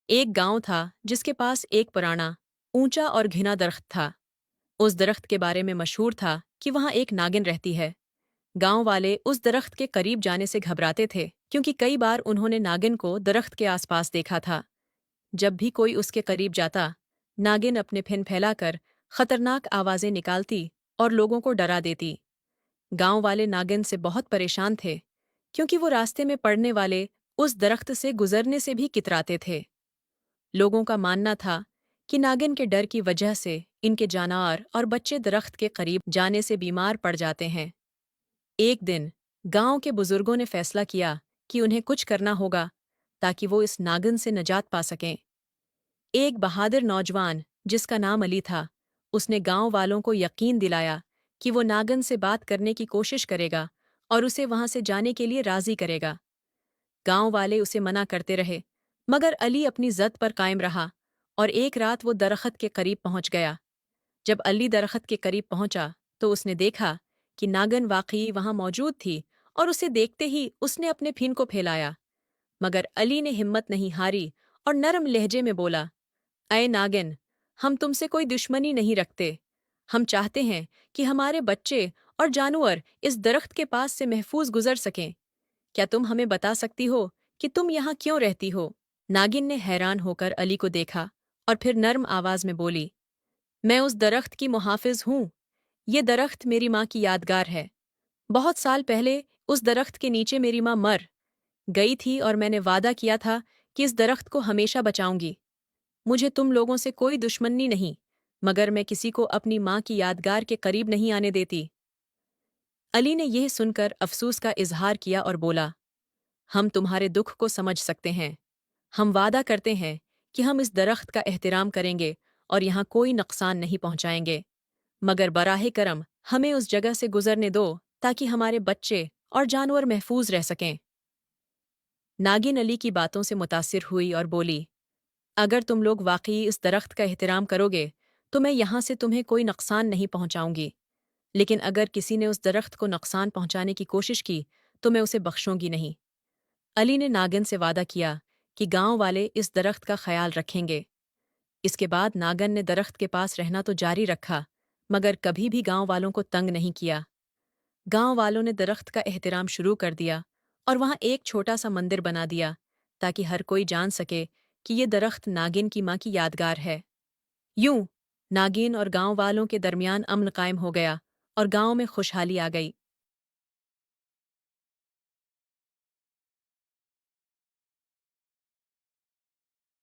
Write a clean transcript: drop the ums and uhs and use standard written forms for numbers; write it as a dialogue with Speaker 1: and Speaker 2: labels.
Speaker 1: ایک गांव था जिसके पास एक पुराना ऊंचा और घिना दरख्त था। उस दरख्त के बारे में मशहूर था कि वहां एक नागिन रहती है। गांव वाले उस दरख्त के करीब जाने से घबराते थे क्योंकि कई बार उन्होंने नागिन को दरख्त के आसपास देखा था। जब भी कोई उसके करीब जाता, नागिन अपने फिन फैलाकर खतरनाक आवाजें निकालती और लोगों को डरा देती। गांव वाले नागिन से बहुत परेशान थे क्योंकि वो रास्ते में पड़ने वाले उस दरख्त से गुजरने से भी कितराते थे। लोगों का मानना था कि नागिन के डर की वजह से इनके जानवर और बच्चे दरख्त के करीब जाने से बीमार पड़ जाते हैं। एक दिन गांव के बुजुर्गों ने फैसला किया कि उन्हें कुछ करना होगा ताकि वो इस नागिन से निजात पा सकें। एक बहादुर नौजवान जिसका नाम अली था, उसने गांव वालों को यकीन दिलाया कि वो नागिन से बात करने की कोशिश करेगा और उसे वहां से जाने के लिए राजी करेगा। गांव वाले उसे मना करते रहे, मगर अली अपनी जद पर कायम रहा और एक रात वो दरख्त के करीब पहुंच गया। जब अली दरख्त के करीब पहुंचा तो उसने देखा कि नागिन वाकई वहां मौजूद थी और उसे देखते ही उसने अपने फीन को फैलाया। मगर अली ने हिम्मत नहीं हारी और नरम लहजे में बोला, अय नागिन, हम तुमसे कोई दुश्मनी नहीं रखते। हम चाहते हैं कि हमारे बच्चे और जानवर इस दरख्त के पास से महफूज गुजर सकें। क्या तुम हमें बता सकती हो कि तुम यहाँ क्यों रहती हो? नागिन ने हैरान होकर अली को देखा और फिर नर्म आवाज में बोली, मैं उस दरख्त की मुहाफिज हूँ। ये दरख्त मेरी माँ की यादगार है। बहुत साल पहले उस दरख्त के नीचे मेरी माँ मर गई थी और मैंने वादा किया था कि इस दरख्त को हमेशा बचाऊंगी। मुझे तुम लोगों से कोई दुश्मनी नहीं, मगर मैं किसी को अपनी माँ की यादगार के करीब नहीं आने देती। अली ने यह सुनकर अफसोस का इजहार किया और बोला, हम तुम्हारे दुख को समझ सकते हैं। हम वादा करते हैं कि हम इस दरख्त का एहतराम करेंगे और यहाँ कोई नुकसान नहीं पहुंचाएंगे, मगर बराहे करम हमें उस जगह से गुजरने दो ताकि हमारे बच्चे और जानवर महफूज रह सकें। नागिन अली की बातों से मुतासिर हुई और बोली, अगर तुम लोग वाकई इस दरख्त का एहतराम करोगे तो मैं यहाँ से तुम्हें कोई नुकसान नहीं पहुंचाऊंगी, लेकिन अगर किसी ने उस दरख्त को नुकसान पहुंचाने की कोशिश की तो मैं उसे बख्शूंगी नहीं। अली ने नागिन से वादा किया कि गांव वाले इस दरख्त का ख्याल रखेंगे। इसके बाद नागिन ने दरख्त के पास रहना तो जारी रखा, मगर कभी भी गांव वालों को तंग नहीं किया। गांव वालों ने दरख्त का एहतराम शुरू कर दिया और वहां एक छोटा सा मंदिर बना दिया ताकि हर कोई जान सके कि ये दरख्त नागिन की माँ की यादगार है। यूं नागिन और गांव वालों के दरमियान अमन कायम हो गया और गांव में खुशहाली आ गई।